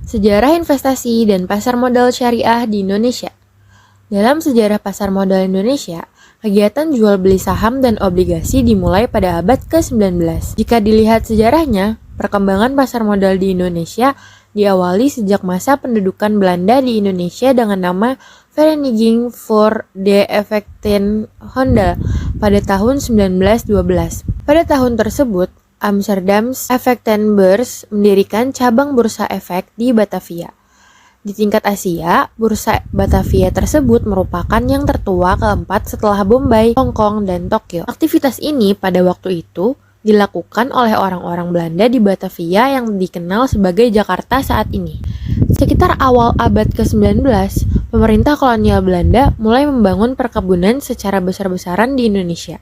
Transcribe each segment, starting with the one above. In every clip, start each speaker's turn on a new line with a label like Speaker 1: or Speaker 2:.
Speaker 1: Sejarah investasi dan pasar modal syariah di Indonesia. Dalam sejarah pasar modal Indonesia, kegiatan jual beli saham dan obligasi dimulai pada abad ke-19. Jika dilihat sejarahnya, perkembangan pasar modal di Indonesia diawali sejak masa pendudukan Belanda di Indonesia dengan nama Vereniging voor de Effectenhandel pada tahun 1912. Pada tahun tersebut, Amsterdam's Effectenbeurs mendirikan cabang bursa efek di Batavia. Di tingkat Asia, bursa Batavia tersebut merupakan yang tertua keempat setelah Bombay, Hong Kong, dan Tokyo. Aktivitas ini pada waktu itu dilakukan oleh orang-orang Belanda di Batavia yang dikenal sebagai Jakarta saat ini. Sekitar awal abad ke-19, pemerintah kolonial Belanda mulai membangun perkebunan secara besar-besaran di Indonesia.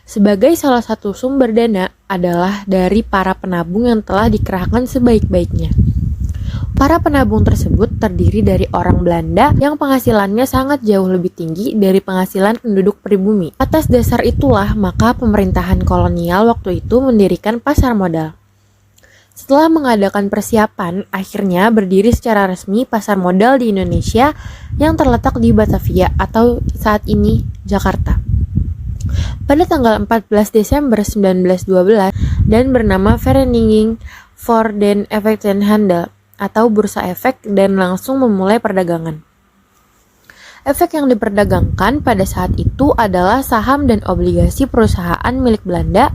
Speaker 1: Sebagai salah satu sumber dana adalah dari para penabung yang telah dikerahkan sebaik-baiknya. Para penabung tersebut terdiri dari orang Belanda yang penghasilannya sangat jauh lebih tinggi dari penghasilan penduduk pribumi. Atas dasar itulah maka pemerintahan kolonial waktu itu mendirikan pasar modal. Setelah mengadakan persiapan, akhirnya berdiri secara resmi pasar modal di Indonesia yang terletak di Batavia atau saat ini Jakarta. Pada tanggal 14 Desember 1912 dan bernama Vereniging voor de Effectenhandel atau bursa efek dan langsung memulai perdagangan. Efek yang diperdagangkan pada saat itu adalah saham dan obligasi perusahaan milik Belanda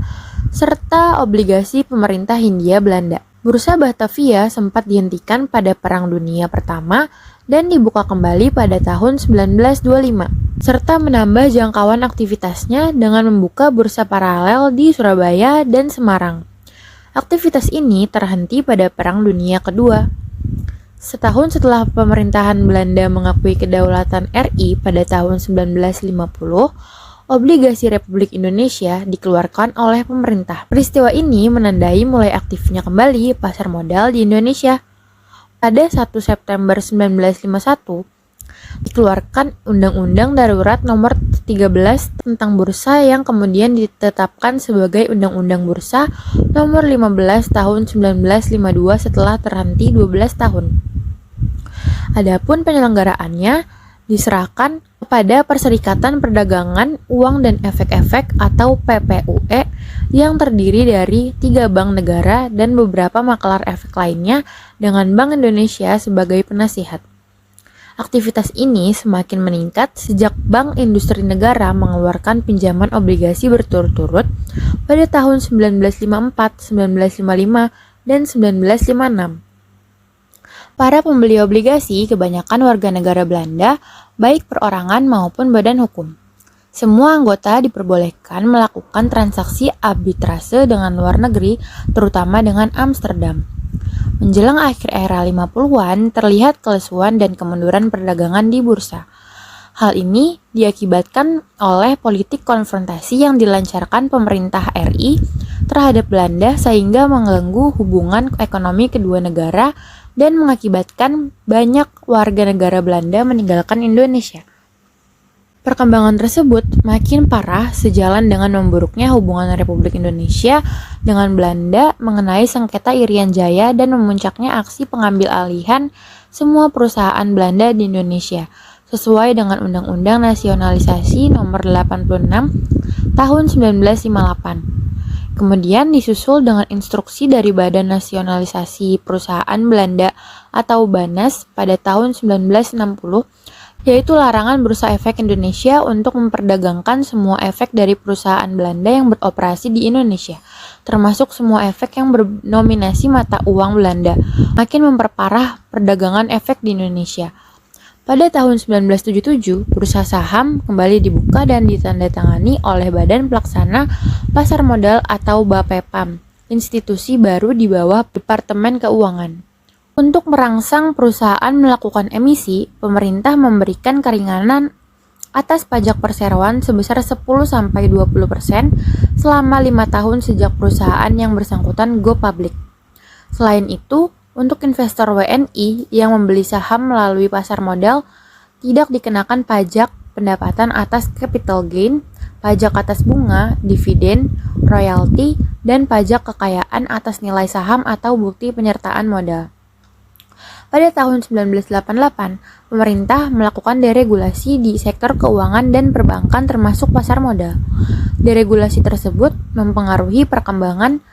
Speaker 1: serta obligasi pemerintah Hindia Belanda. Bursa Batavia sempat dihentikan pada Perang Dunia Pertama dan dibuka kembali pada tahun 1925, serta menambah jangkauan aktivitasnya dengan membuka bursa paralel di Surabaya dan Semarang. Aktivitas ini terhenti pada Perang Dunia Kedua. Setahun setelah pemerintahan Belanda mengakui kedaulatan RI pada tahun 1950, obligasi Republik Indonesia dikeluarkan oleh pemerintah. Peristiwa ini menandai mulai aktifnya kembali pasar modal di Indonesia. Pada 1 September 1951, dikeluarkan Undang-Undang Darurat Nomor 13 tentang Bursa yang kemudian ditetapkan sebagai Undang-Undang Bursa Nomor 15 Tahun 1952 setelah terhenti 12 tahun. Adapun penyelenggaraannya diserahkan kepada Perserikatan Perdagangan Uang dan Efek-Efek atau PPUE yang terdiri dari 3 bank negara dan beberapa makelar efek lainnya dengan Bank Indonesia sebagai penasihat. Aktivitas ini semakin meningkat sejak Bank Industri Negara mengeluarkan pinjaman obligasi berturut-turut pada tahun 1954, 1955, dan 1956. Para pembeli obligasi kebanyakan warga negara Belanda, baik perorangan maupun badan hukum. Semua anggota diperbolehkan melakukan transaksi arbitrase dengan luar negeri, terutama dengan Amsterdam. Menjelang akhir era 50-an, terlihat kelesuan dan kemunduran perdagangan di bursa. Hal ini diakibatkan oleh politik konfrontasi yang dilancarkan pemerintah RI terhadap Belanda sehingga mengganggu hubungan ekonomi kedua negara dan mengakibatkan banyak warga negara Belanda meninggalkan Indonesia. Perkembangan tersebut makin parah sejalan dengan memburuknya hubungan Republik Indonesia dengan Belanda mengenai sengketa Irian Jaya dan memuncaknya aksi pengambil alihan semua perusahaan Belanda di Indonesia sesuai dengan Undang-Undang Nasionalisasi Nomor 86 Tahun 1958. Kemudian disusul dengan instruksi dari Badan Nasionalisasi Perusahaan Belanda atau BANAS pada tahun 1960, yaitu larangan Bursa Efek Indonesia untuk memperdagangkan semua efek dari perusahaan Belanda yang beroperasi di Indonesia, termasuk semua efek yang bernominasi mata uang Belanda, makin memperparah perdagangan efek di Indonesia. Pada tahun 1977, bursa saham kembali dibuka dan ditandatangani oleh Badan Pelaksana Pasar Modal atau BAPEPAM, institusi baru di bawah Departemen Keuangan. Untuk merangsang perusahaan melakukan emisi, pemerintah memberikan keringanan atas pajak perseroan sebesar 10-20% selama 5 tahun sejak perusahaan yang bersangkutan go public. Selain itu, untuk investor WNI yang membeli saham melalui pasar modal, tidak dikenakan pajak pendapatan atas capital gain, pajak atas bunga, dividen, royalti, dan pajak kekayaan atas nilai saham atau bukti penyertaan modal. Pada tahun 1988, pemerintah melakukan deregulasi di sektor keuangan dan perbankan termasuk pasar modal. Deregulasi tersebut mempengaruhi perkembangan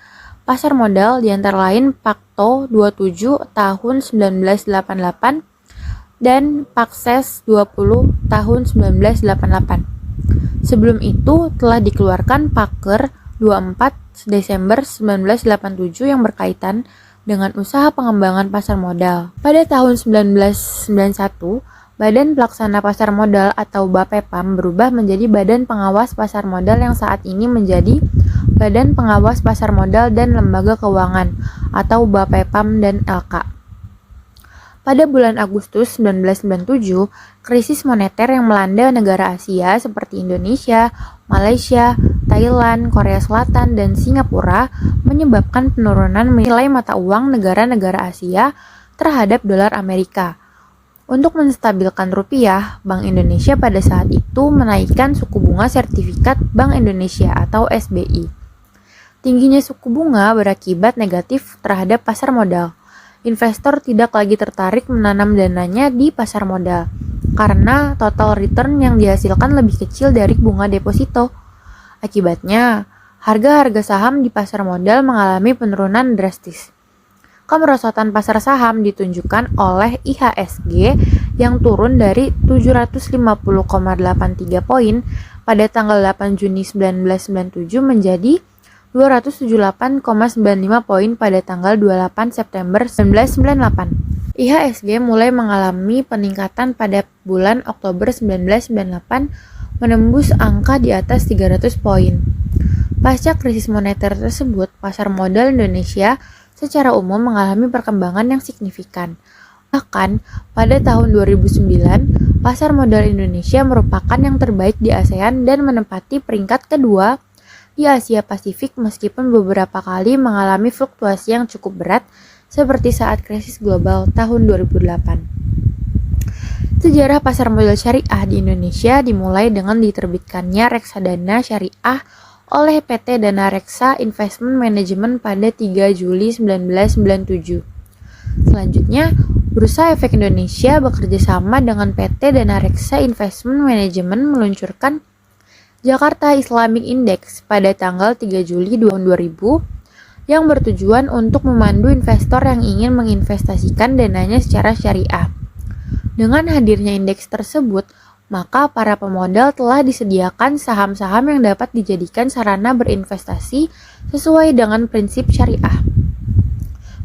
Speaker 1: pasar modal di antara lain Pakto 27 tahun 1988 dan Pakses 20 tahun 1988. Sebelum itu telah dikeluarkan Paker 24 Desember 1987 yang berkaitan dengan usaha pengembangan pasar modal. Pada tahun 1991, Badan Pelaksana Pasar Modal atau BAPEPAM berubah menjadi Badan Pengawas Pasar Modal yang saat ini menjadi Badan Pengawas Pasar Modal dan Lembaga Keuangan atau BAPEPAM dan LK. Pada bulan Agustus 1997, krisis moneter yang melanda negara Asia seperti Indonesia, Malaysia, Thailand, Korea Selatan, dan Singapura menyebabkan penurunan nilai mata uang negara-negara Asia terhadap dolar Amerika. Untuk menstabilkan rupiah, Bank Indonesia pada saat itu menaikkan suku bunga sertifikat Bank Indonesia atau SBI. Tingginya suku bunga berakibat negatif terhadap pasar modal. Investor tidak lagi tertarik menanam dananya di pasar modal karena total return yang dihasilkan lebih kecil dari bunga deposito. Akibatnya, harga-harga saham di pasar modal mengalami penurunan drastis. Kemerosotan pasar saham ditunjukkan oleh IHSG yang turun dari 750,83 poin pada tanggal 8 Juni 1997 menjadi 278,95 poin pada tanggal 28 September 1998. IHSG mulai mengalami peningkatan pada bulan Oktober 1998 menembus angka di atas 300 poin. Pasca krisis moneter tersebut, pasar modal Indonesia secara umum mengalami perkembangan yang signifikan. Bahkan, pada tahun 2009, pasar modal Indonesia merupakan yang terbaik di ASEAN dan menempati peringkat kedua di Asia Pasifik meskipun beberapa kali mengalami fluktuasi yang cukup berat seperti saat krisis global tahun 2008. Sejarah pasar modal syariah di Indonesia dimulai dengan diterbitkannya reksadana syariah oleh PT Dana Reksa Investment Management pada 3 Juli 1997. Selanjutnya, Bursa Efek Indonesia bekerjasama dengan PT Dana Reksa Investment Management meluncurkan Jakarta Islamic Index pada tanggal 3 Juli 2000 yang bertujuan untuk memandu investor yang ingin menginvestasikan dananya secara syariah. Dengan hadirnya indeks tersebut, maka para pemodal telah disediakan saham-saham yang dapat dijadikan sarana berinvestasi sesuai dengan prinsip syariah.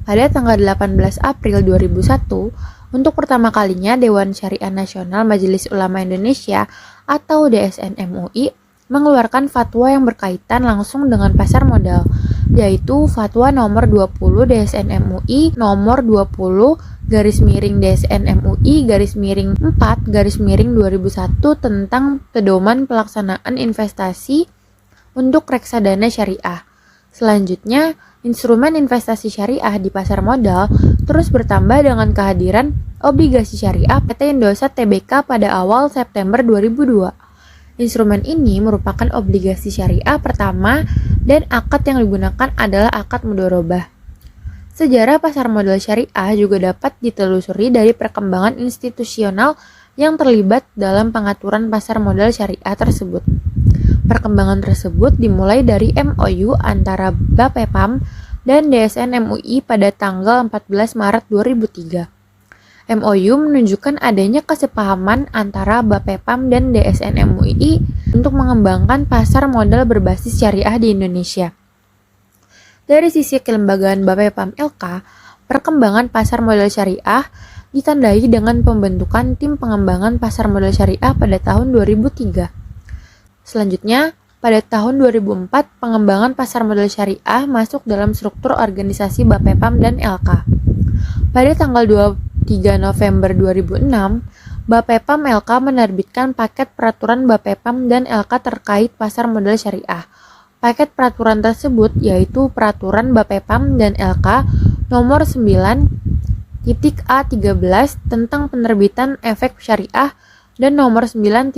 Speaker 1: Pada tanggal 18 April 2001, untuk pertama kalinya Dewan Syariah Nasional Majelis Ulama Indonesia atau DSN MUI mengeluarkan fatwa yang berkaitan langsung dengan pasar modal, yaitu Fatwa nomor 20 DSN MUI nomor 20 DSN MUI 4 2001 tentang pedoman pelaksanaan investasi untuk reksadana syariah. Selanjutnya, instrumen investasi syariah di pasar modal terus bertambah dengan kehadiran obligasi syariah PT Indosat Tbk pada awal September 2002. Instrumen ini merupakan obligasi syariah pertama dan akad yang digunakan adalah akad mudharabah. Sejarah pasar modal syariah juga dapat ditelusuri dari perkembangan institusional yang terlibat dalam pengaturan pasar modal syariah tersebut. Perkembangan tersebut dimulai dari MOU antara BAPEPAM dan DSN MUI pada tanggal 14 Maret 2003. MOU menunjukkan adanya kesepahaman antara BAPEPAM dan DSN MUI untuk mengembangkan pasar modal berbasis syariah di Indonesia. Dari sisi kelembagaan BAPEPAM LK, perkembangan pasar modal syariah ditandai dengan pembentukan tim pengembangan pasar modal syariah pada tahun 2003. Selanjutnya, pada tahun 2004, pengembangan pasar modal syariah masuk dalam struktur organisasi BAPEPAM dan LK. Pada tanggal 23 November 2006, BAPEPAM LK menerbitkan paket peraturan BAPEPAM dan LK terkait pasar modal syariah. Paket peraturan tersebut yaitu Peraturan BAPEPAM dan LK nomor 9.A13 tentang penerbitan efek syariah dan nomor 9.A.14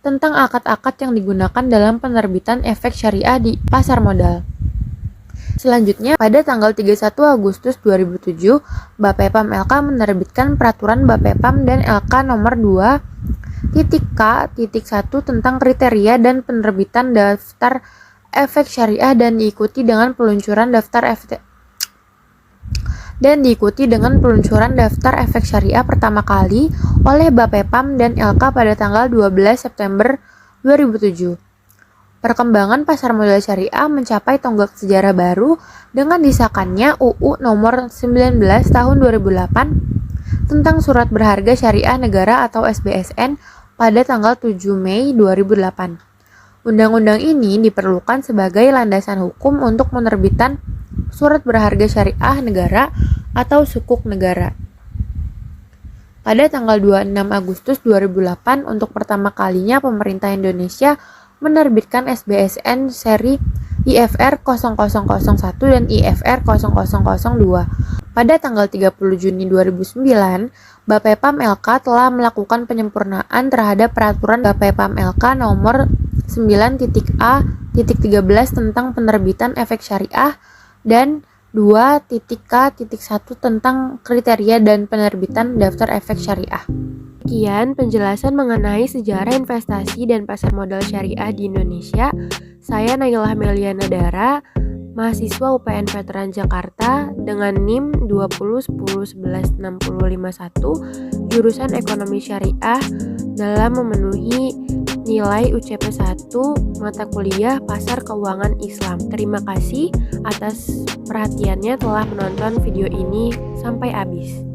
Speaker 1: tentang akad-akad yang digunakan dalam penerbitan efek syariah di pasar modal. Selanjutnya, pada tanggal 31 Agustus 2007, Bapepam LK menerbitkan Peraturan Bapepam dan LK nomor 2.K.1 tentang kriteria dan penerbitan daftar efek syariah dan diikuti dengan peluncuran daftar efek syariah pertama kali oleh Bapepam dan LK pada tanggal 12 September 2007. Perkembangan pasar modal syariah mencapai tonggak sejarah baru dengan disahkannya UU nomor 19 tahun 2008 tentang Surat Berharga Syariah Negara atau SBSN pada tanggal 7 Mei 2008. Undang-undang ini diperlukan sebagai landasan hukum untuk menerbitkan Surat Berharga Syariah Negara atau Sukuk Negara. Pada tanggal 26 Agustus 2008, untuk pertama kalinya pemerintah Indonesia menerbitkan SBSN seri IFR 0001 dan IFR 0002. Pada tanggal 30 Juni 2009, Bapepam LK telah melakukan penyempurnaan terhadap peraturan Bapepam LK nomor 9.A.13 tentang penerbitan efek syariah dan 2.K.1 tentang kriteria dan penerbitan daftar efek syariah. Sekian penjelasan mengenai sejarah investasi dan pasar modal syariah di Indonesia. Saya Nailah Meliana Dara, mahasiswa UPN Veteran Jakarta dengan NIM 2010116051, jurusan Ekonomi Syariah dalam memenuhi nilai UCP 1 mata kuliah Pasar Keuangan Islam. Terima kasih atas perhatiannya telah menonton video ini sampai habis.